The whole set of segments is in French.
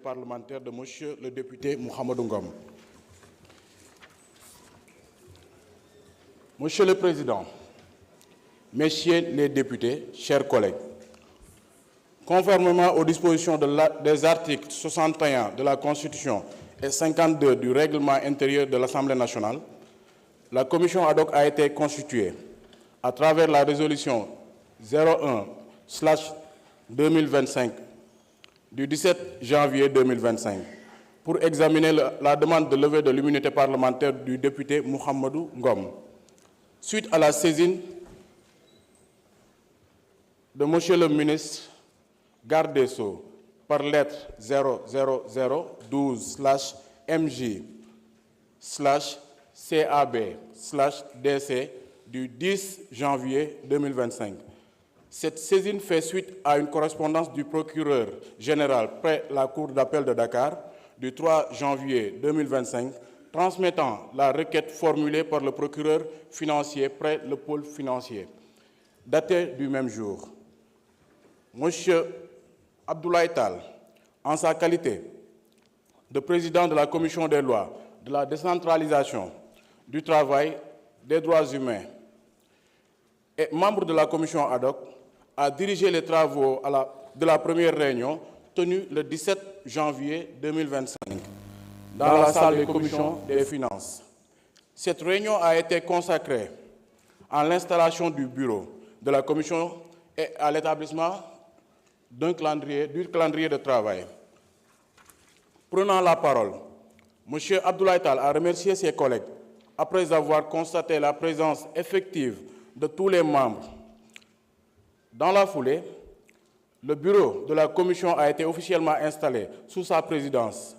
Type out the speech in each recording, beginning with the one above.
Parlementaire de Monsieur le député Mouhamadou Ngom. Monsieur le Président, Messieurs les députés, chers collègues, conformément aux dispositions des articles 61 de la Constitution et 52 du règlement intérieur de l'Assemblée nationale, la commission ad hoc a été constituée à travers la résolution 01/2025 du 17 janvier 2025 pour examiner la demande de levée de l'immunité parlementaire du député Mouhamadou Ngom. Suite à la saisine de Monsieur le ministre Garde des Sceaux par lettre 00012/MJ/CAB/DC du 10 janvier 2025. Cette saisine fait suite à une correspondance du procureur général près la Cour d'appel de Dakar du 3 janvier 2025, transmettant la requête formulée par le procureur financier près le pôle financier, datée du même jour. Monsieur Abdoulaye Tall, en sa qualité de président de la Commission des lois, de la décentralisation, du travail, des droits humains et membre de la Commission ad hoc, a dirigé les travaux de la première réunion tenue le 17 janvier 2025 dans la salle des commissions des finances. Cette réunion a été consacrée à l'installation du bureau de la commission et à l'établissement du calendrier de travail. Prenant la parole, M. Abdoulaye Tall a remercié ses collègues après avoir constaté la présence effective de tous les membres. Dans la foulée, le bureau de la commission a été officiellement installé sous sa présidence,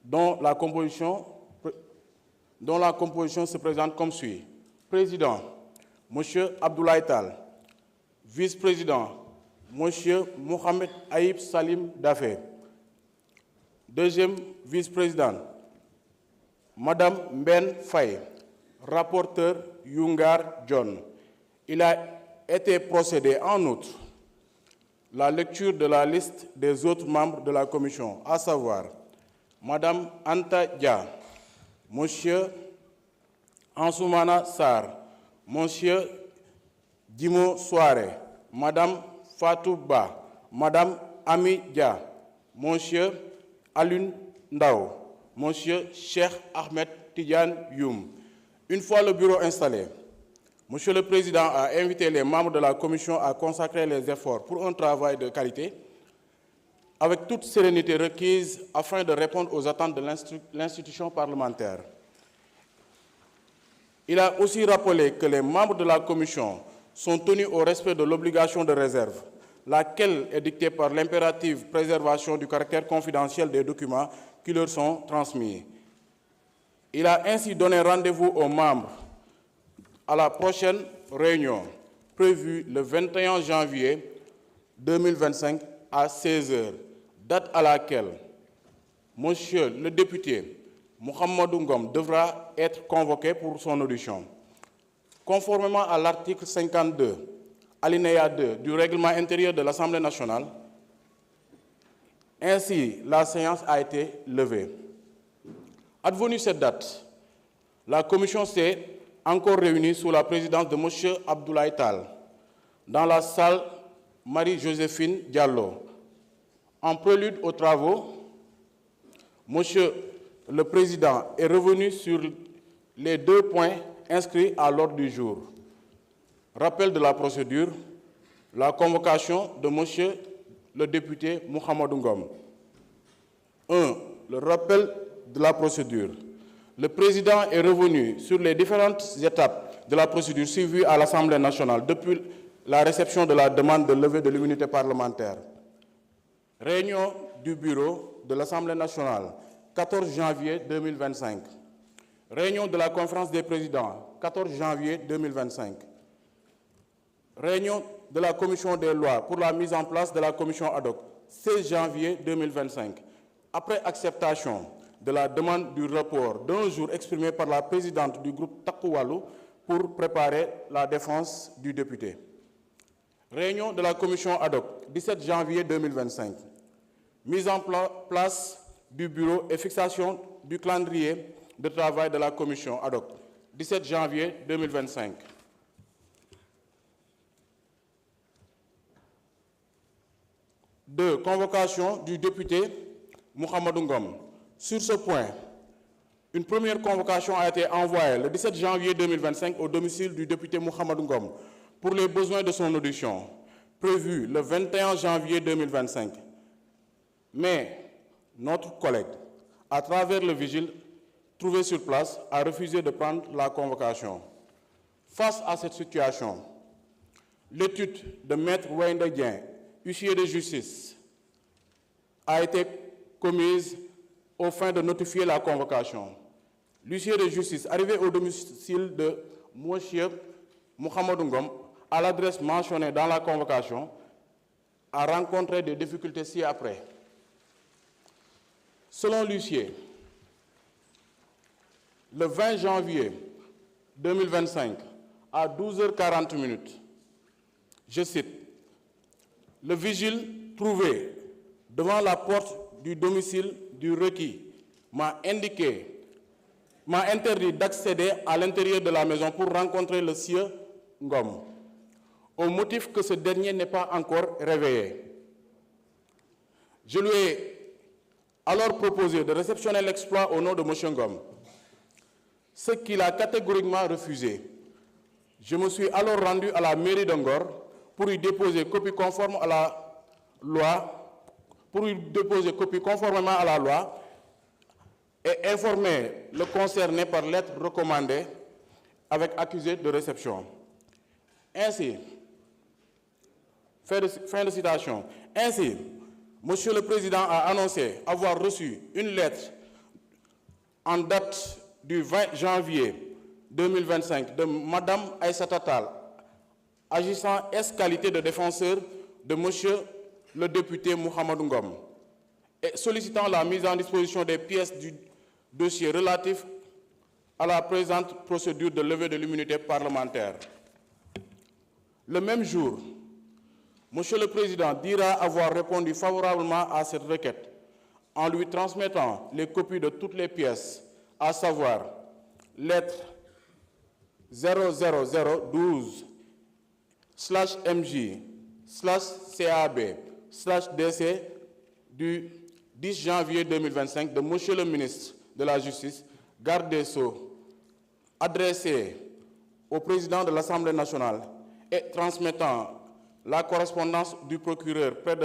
dont la composition se présente comme suit. Président, M. Abdoulaye Tall. Vice-président, M. Mohamed Aïb Salim Dafé. Deuxième vice-président, Mme Mben Faye. Rapporteur, Yungar John. Il a été procédé en outre la lecture de la liste des autres membres de la commission, à savoir Mme Anta Dia, M. Ansoumana Sarr, M. Dimo Soare, Mme Fatou Ba, Mme Ami Dia, M. Alun Ndao, M. Cheikh Ahmed Tidiane Youm. Une fois le bureau installé, Monsieur le Président a invité les membres de la Commission à consacrer les efforts pour un travail de qualité avec toute sérénité requise afin de répondre aux attentes de l'institution parlementaire. Il a aussi rappelé que les membres de la Commission sont tenus au respect de l'obligation de réserve, laquelle est dictée par l'impérative préservation du caractère confidentiel des documents qui leur sont transmis. Il a ainsi donné rendez-vous aux membres à la prochaine réunion prévue le 21 janvier 2025 à 16h, date à laquelle Monsieur le député Mouhamadou Ngom devra être convoqué pour son audition. Conformément à l'article 52, alinéa 2 du règlement intérieur de l'Assemblée nationale, ainsi la séance a été levée. Advenue cette date, la commission s'est encore réunie sous la présidence de M. Abdoulaye Tall dans la salle Marie-Joséphine Diallo. En prélude aux travaux, M. le Président est revenu sur les 2 points inscrits à l'ordre du jour. Rappel de la procédure, la convocation de M. le député Mouhamadou Ngom. 1. Le rappel de la procédure. Le Président est revenu sur les différentes étapes de la procédure suivie à l'Assemblée nationale depuis la réception de la demande de levée de l'immunité parlementaire. Réunion du bureau de l'Assemblée nationale, 14 janvier 2025. Réunion de la conférence des présidents, 14 janvier 2025. Réunion de la commission des lois pour la mise en place de la commission ad hoc, 16 janvier 2025. Après acceptation de la demande du report d'un jour exprimée par la présidente du groupe Takoualou pour préparer la défense du député. Réunion de la commission ad hoc, 17 janvier 2025. mise en place du bureau et fixation du calendrier de travail de la commission ad hoc, 17 janvier 2025. Deux, convocation du député Mouhamadou Ngom. Sur ce point, une première convocation a été envoyée le 17 janvier 2025 au domicile du député Mouhamadou Ngom pour les besoins de son audition, prévue le 21 janvier 2025. Mais notre collègue, à travers le vigile trouvé sur place, a refusé de prendre la convocation. Face à cette situation, l'étude de Maître Wendedien, huissier de justice, a été commise aux fins de notifier la convocation. L'huissier de justice, arrivé au domicile de M. Mouhamadou Ngom, à l'adresse mentionnée dans la convocation, a rencontré des difficultés ci-après. Selon l'huissier, le 20 janvier 2025, à 12h40, je cite, le vigile trouvé devant la porte du domicile du requis m'a interdit d'accéder à l'intérieur de la maison pour rencontrer le sieur Ngom, au motif que ce dernier n'est pas encore réveillé. Je lui ai alors proposé de réceptionner l'exploit au nom de M. Ngom, ce qu'il a catégoriquement refusé. Je me suis alors rendu à la mairie de Ngor pour y déposer copie conforme à la loi, conformément à la loi et informer le concerné par lettre recommandée avec accusé de réception. Ainsi, fin de citation. Ainsi, Monsieur le Président a annoncé avoir reçu une lettre en date du 20 janvier 2025 de Mme Aïssata Tall, agissant qualité de défenseur de Monsieur le député Mouhamadou Ngom, et sollicitant la mise en disposition des pièces du dossier relatif à la présente procédure de levée de l'immunité parlementaire. Le même jour, Monsieur le Président dira avoir répondu favorablement à cette requête en lui transmettant les copies de toutes les pièces, à savoir lettre 00012/MJ/CAB/DC du 10 janvier 2025 de Monsieur le ministre de la Justice, garde des Sceaux, adressé au président de l'Assemblée nationale et transmettant la correspondance du procureur près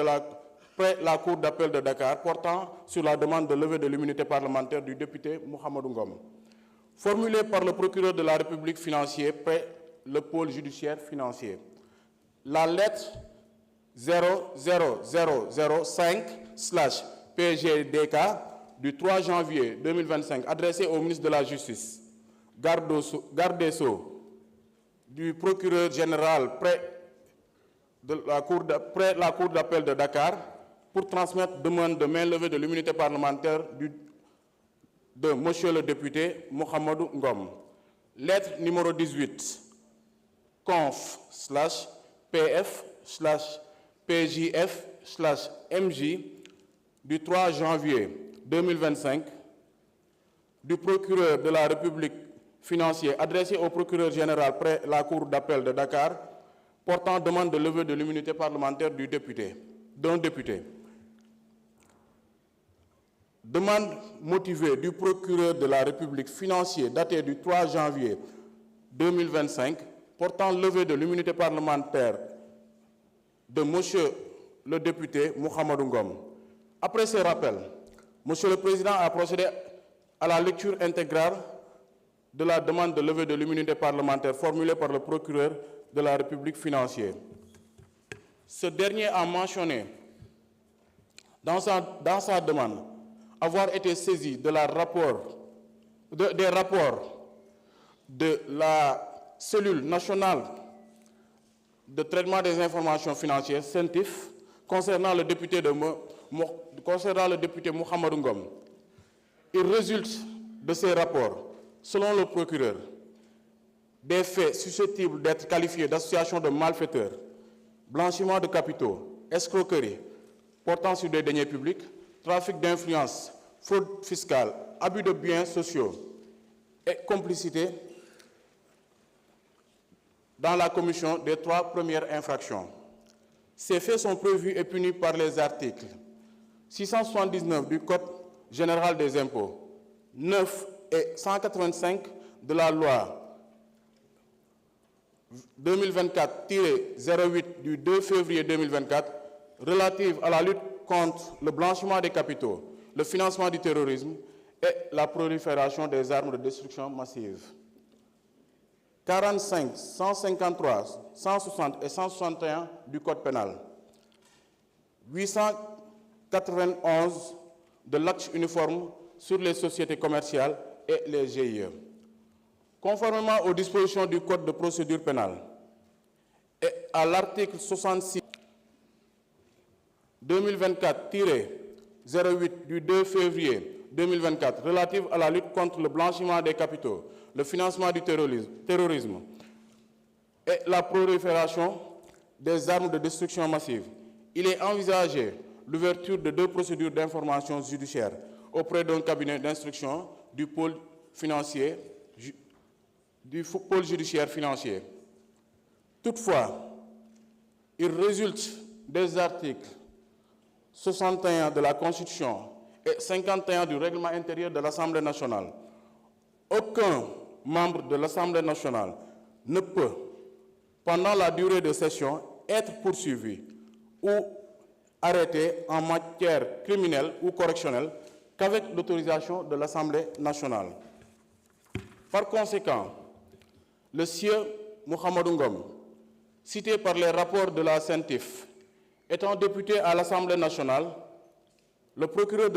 la Cour d'appel de Dakar portant sur la demande de levée de l'immunité parlementaire du député Mouhamadou Ngom, formulée par le procureur de la République financier près le pôle judiciaire financier. La lettre 00005/PGDK du 3 janvier 2025 adressée au ministre de la Justice, garde des Sceaux, du procureur général près la Cour d'appel de Dakar pour transmettre demande de mainlevée de l'immunité parlementaire de Monsieur le député Mouhamadou Ngom. Lettre numéro 18, conf/pf/pjf/mj du 3 janvier 2025 du procureur de la République financier adressé au procureur général près la Cour d'appel de Dakar portant demande de levée de l'immunité parlementaire d'un député. Demande motivée du procureur de la République financier datée du 3 janvier 2025 portant levée de l'immunité parlementaire de Monsieur le député Mouhamadou Ngom. Après ce rappel, Monsieur le Président a procédé à la lecture intégrale de la demande de levée de l'immunité parlementaire formulée par le procureur de la République financier. Ce dernier a mentionné dans sa demande avoir été saisi des rapports de la cellule nationale de traitement des informations financières, CENTIF, concernant le député Mouhamadou Ngom. Il résulte de ces rapports, selon le procureur, des faits susceptibles d'être qualifiés d'association de malfaiteurs, blanchiment de capitaux, escroquerie, portant sur des deniers publics, trafic d'influence, fraude fiscale, abus de biens sociaux et complicité dans la commission des 3 premières infractions. Ces faits sont prévus et punis par les articles 679 du Code général des impôts, 9 et 185 de la loi 2024-08 du 2 février 2024 relative à la lutte contre le blanchiment des capitaux, le financement du terrorisme et la prolifération des armes de destruction massive. 45, 153, 160 et 161 du Code pénal. 891 de l'acte uniforme sur les sociétés commerciales et les GIE. Conformément aux dispositions du Code de procédure pénale et à l'article 66 2024-08 du 2 février 2024 relative à la lutte contre le blanchiment des capitaux, le financement du terrorisme et la prolifération des armes de destruction massive, il est envisagé l'ouverture de 2 procédures d'information judiciaire auprès d'un cabinet d'instruction du pôle judiciaire financier. Toutefois, il résulte des articles 61 de la Constitution et 51 du règlement intérieur de l'Assemblée nationale. Aucun membre de l'Assemblée nationale ne peut, pendant la durée de session, être poursuivi ou arrêté en matière criminelle ou correctionnelle qu'avec l'autorisation de l'Assemblée nationale. Par conséquent, le sieur Mohamedou Ngom, cité par les rapports de la CENTIF, étant député à l'Assemblée nationale, le procureur de